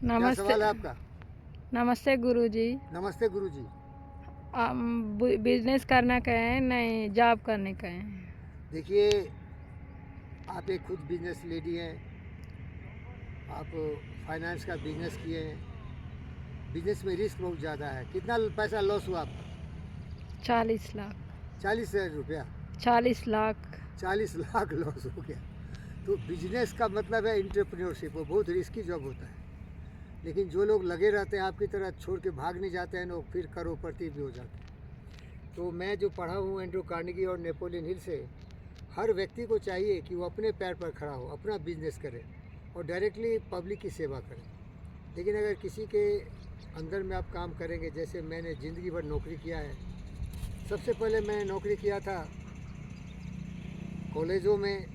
क्या नमस्ते। सवाल है आपका? नमस्ते गुरुजी। नमस्ते गुरुजी। बिजनेस करना का है नहीं जॉब करने का है? देखिए, आप एक खुद बिजनेस लेडी हैं। आप फाइनेंस का बिजनेस किए हैं। बिजनेस में रिस्क बहुत ज़्यादा है। कितना पैसा लॉस हुआ आपका? 40 लाख। 40,000 रुपया। 40 लाख। 40 लाख लॉस हो गया। तो बिजनेस का मतलब है एंटरप्रेन्योरशिप। वो बहुत रिस्की जॉब होता है, लेकिन जो लोग लगे रहते हैं आपकी तरह छोड़ के भाग नहीं जाते हैं लोग, फिर करोड़पति भी हो जाते हैं। तो मैं जो पढ़ा हूँ एंड्रू कार्नेगी और नेपोलियन हिल से, हर व्यक्ति को चाहिए कि वो अपने पैर पर खड़ा हो, अपना बिजनेस करे और डायरेक्टली पब्लिक की सेवा करे। लेकिन अगर किसी के अंदर में आप काम करेंगे, जैसे मैंने ज़िंदगी भर नौकरी किया है। सबसे पहले मैं नौकरी किया था कॉलेजों में।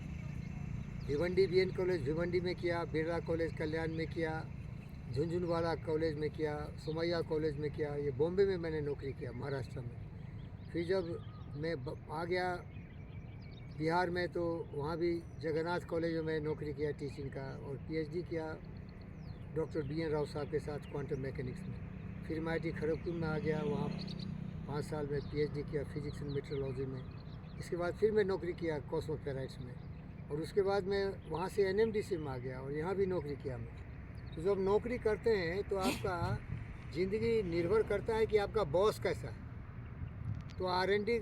भिवंडी BN कॉलेज भिवंडी में किया, बिरला कॉलेज कल्याण में किया, झुंझुनवाड़ा कॉलेज में किया, सोमैया कॉलेज में किया। ये बॉम्बे में मैंने नौकरी किया, महाराष्ट्र में। फिर जब मैं आ गया बिहार में, तो वहाँ भी जगन्नाथ कॉलेज में मैंने नौकरी किया टीचिंग का, और PhD किया डॉक्टर BN राव साहब के साथ क्वांटम मैकेनिक्स में। फिर MIT खड़गपुर में आ गया, वहाँ 5 साल में PhD किया फिजिक्स एंड मेट्रोलॉजी में। इसके बाद फिर मैं नौकरी किया कॉस्मोफेराइट्स में, और उसके बाद मैं वहाँ से NMDC में आ गया और यहाँ भी नौकरी किया मैं। तो जब नौकरी करते हैं तो आपका ज़िंदगी निर्भर करता है कि आपका बॉस कैसा है। तो R&D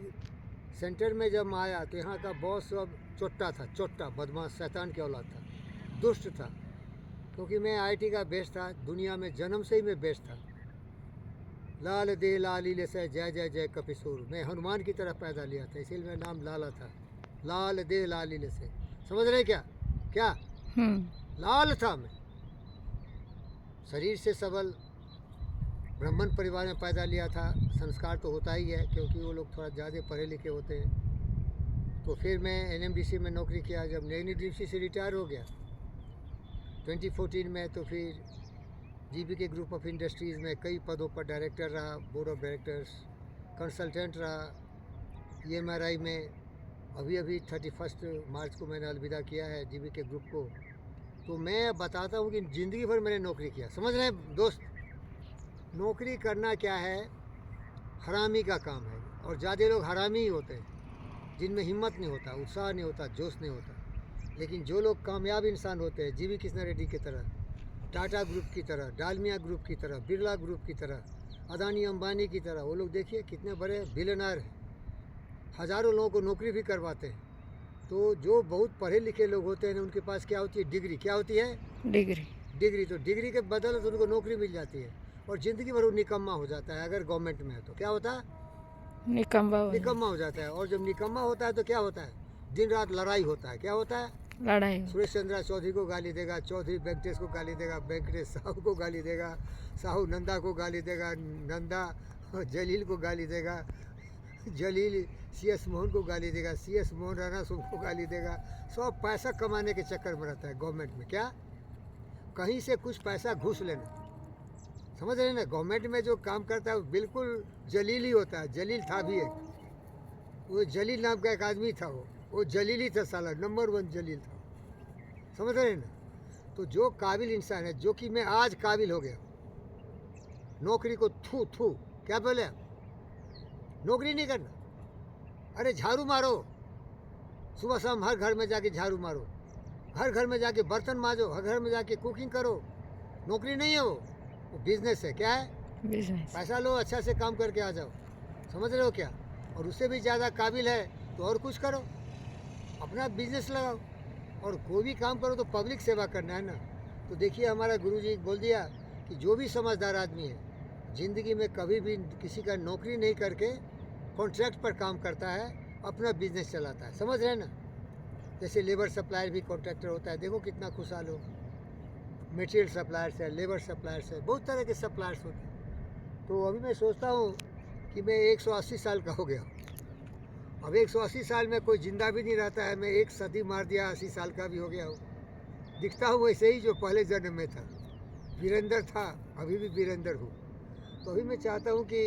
सेंटर में जब मैं आया तो यहाँ का बॉस सब चोट्टा था, चोट्टा बदमाश शैतान की औलाद था, दुष्ट था। क्योंकि मैं IT का बेस्ट था, दुनिया में जन्म से ही मैं बेस्ट था। लाल दे लालीले से जय जय जय कपिसूर। मैं हनुमान की तरह पैदा लिया था, इसीलिए मेरा नाम लाला था। लाल दे लालीले से, समझ रहे क्या? क्या लाल था मैं। शरीर से सबल, ब्राह्मण परिवार में पैदा लिया था। संस्कार तो होता ही है, क्योंकि वो लोग थोड़ा ज़्यादा पढ़े लिखे होते हैं। तो फिर मैं NMDC में नौकरी किया। जब NMDC से रिटायर हो गया 2014 में, तो फिर GBK ग्रुप ऑफ इंडस्ट्रीज़ में कई पदों पर डायरेक्टर रहा, बोर्ड ऑफ डायरेक्टर्स, कंसल्टेंट रहा EMRI में। अभी 31 मार्च को मैंने अलविदा किया है GBK ग्रुप को। तो मैं बताता हूँ कि ज़िंदगी भर मैंने नौकरी किया। समझ रहे हैं दोस्त? नौकरी करना क्या है, हरामी का काम है। और ज़्यादा लोग हरामी ही होते हैं, जिनमें हिम्मत नहीं होता, उत्साह नहीं होता, जोश नहीं होता। लेकिन जो लोग कामयाब इंसान होते हैं, GV कृष्णा रेड्डी की तरह, टाटा ग्रुप की तरह, डालमिया ग्रुप की तरह, बिरला ग्रुप की तरह, अदानी अंबानी की तरह, वो लोग देखिए कितने बड़े बिलियनर हैं, हज़ारों लोगों को नौकरी भी करवाते हैं। तो जो बहुत पढ़े लिखे लोग होते हैं उनके पास क्या होती है? डिग्री। क्या होती है? डिग्री। तो डिग्री के बदले तो उनको नौकरी मिल जाती है, और ज़िंदगी भर वो निकम्मा हो जाता है। अगर गवर्नमेंट में है तो क्या होता है? निकम्मा हो जाता है। और जब निकम्मा होता है तो क्या होता है? दिन रात लड़ाई होता है। क्या होता है? लड़ाई। सुरेश चंद्रा चौधरी को गाली देगा, चौधरी वेंकटेश को गाली देगा, वेंकटेश साहू को गाली देगा, साहू नंदा को गाली देगा, नंदा जलील को गाली देगा, जलील CS मोहन को गाली देगा, CS मोहन राणा को गाली देगा। सब पैसा कमाने के चक्कर में रहता है गवर्नमेंट में। क्या? कहीं से कुछ पैसा घूस लेना। समझ रहे ना? गवर्नमेंट में जो काम करता है वो बिल्कुल जलील ही होता है। जलील था भी एक, वो जलील नाम का एक आदमी था, वो जलील ही था साला, नंबर 1 जलील था। समझ रहे ना? तो जो काबिल इंसान है, जो कि मैं आज काबिल हो गया, नौकरी को थू थू। क्या बोले? नौकरी नहीं करना। अरे झाड़ू मारो, सुबह शाम हर घर में जाके झाड़ू मारो, हर घर में जाके बर्तन मांजो, हर घर में जाके कुकिंग करो। नौकरी नहीं है वो बिजनेस है। क्या है? बिजनेस। पैसा लो, अच्छा से काम करके आ जाओ। समझ रहे हो क्या? और उससे भी ज़्यादा काबिल है तो और कुछ करो, अपना बिजनेस लगाओ, और कोई भी काम करो तो पब्लिक सेवा करना है ना। तो देखिए, हमारा गुरुजी बोल दिया कि जो भी समझदार आदमी है ज़िंदगी में कभी भी किसी का नौकरी नहीं करके कॉन्ट्रैक्ट पर काम करता है, अपना बिजनेस चलाता है। समझ रहे हैं ना? जैसे लेबर सप्लायर भी कॉन्ट्रैक्टर होता है। देखो कितना खुशहाल हो। मटेरियल सप्लायर्स है, लेबर सप्लायर्स है, बहुत तरह के सप्लायर्स होते हैं। तो अभी मैं सोचता हूँ कि मैं 180 साल का हो गया हूँ। अब 180 साल में कोई ज़िंदा भी नहीं रहता है। मैं एक सदी मार दिया, 80 साल का भी हो गया हूँ। दिखता हूँ वैसे ही जो पहले जन्म में था। वीरेंद्र था, अभी भी वीरेंद्र हूँ। तो अभी मैं चाहता हूँ कि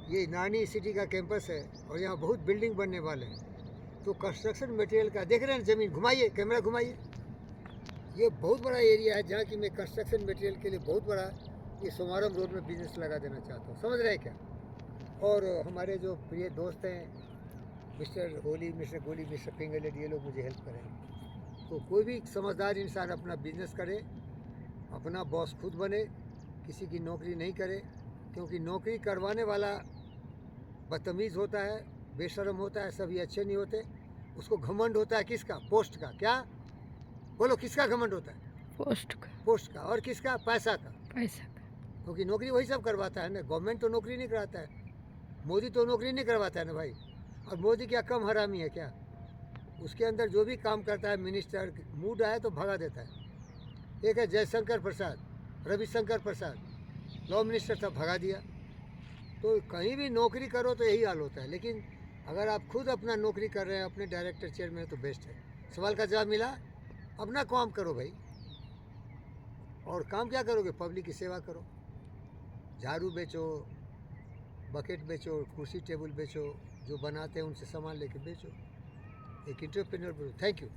ये नानी सिटी का कैंपस है और यहाँ बहुत बिल्डिंग बनने वाले हैं। तो कंस्ट्रक्शन मटेरियल का देख रहे हैं, ज़मीन घुमाइए, कैमरा घुमाइए, ये बहुत बड़ा एरिया है जहाँ की मैं कंस्ट्रक्शन मटेरियल के लिए बहुत बड़ा ये सोमारम रोड में बिजनेस लगा देना चाहता हूँ, समझ रहे हैं क्या। और हमारे जो प्रिय दोस्त हैं मिस्टर होली, मिस्टर गोली, मिस्टर फिंगरलेट, ये लोग मुझे हेल्प करेंगे। तो कोई भी समझदार इंसान अपना बिजनेस करे, अपना बॉस खुद बने, किसी की नौकरी नहीं करे, क्योंकि नौकरी करवाने वाला बदतमीज़ होता है, बेशर्म होता है, सभी अच्छे नहीं होते। उसको घमंड होता है किसका? पोस्ट का। क्या बोलो, किसका घमंड होता है? पोस्ट का, पोस्ट का। और किसका? पैसा का। पैसा का। क्योंकि नौकरी वही सब करवाता है ना, गवर्नमेंट तो नौकरी नहीं कराता है, मोदी तो नौकरी नहीं करवाता है ना भाई। और मोदी क्या कम हरामी है क्या? उसके अंदर जो भी काम करता है मिनिस्टर, मूड आए तो भगा देता है। एक है जयशंकर प्रसाद, रविशंकर प्रसाद, लॉ मिनिस्टर था, भगा दिया। तो कहीं भी नौकरी करो तो यही हाल होता है। लेकिन अगर आप खुद अपना नौकरी कर रहे हैं, अपने डायरेक्टर चेयर में, तो बेस्ट है। सवाल का जवाब मिला। अपना काम करो भाई। और काम क्या करोगे? पब्लिक की सेवा करो। झाड़ू बेचो, बकेट बेचो, कुर्सी टेबल बेचो, जो बनाते हैं उनसे सामान लेके बेचो। एक एंटरप्रेन्योर बनो। Thank you.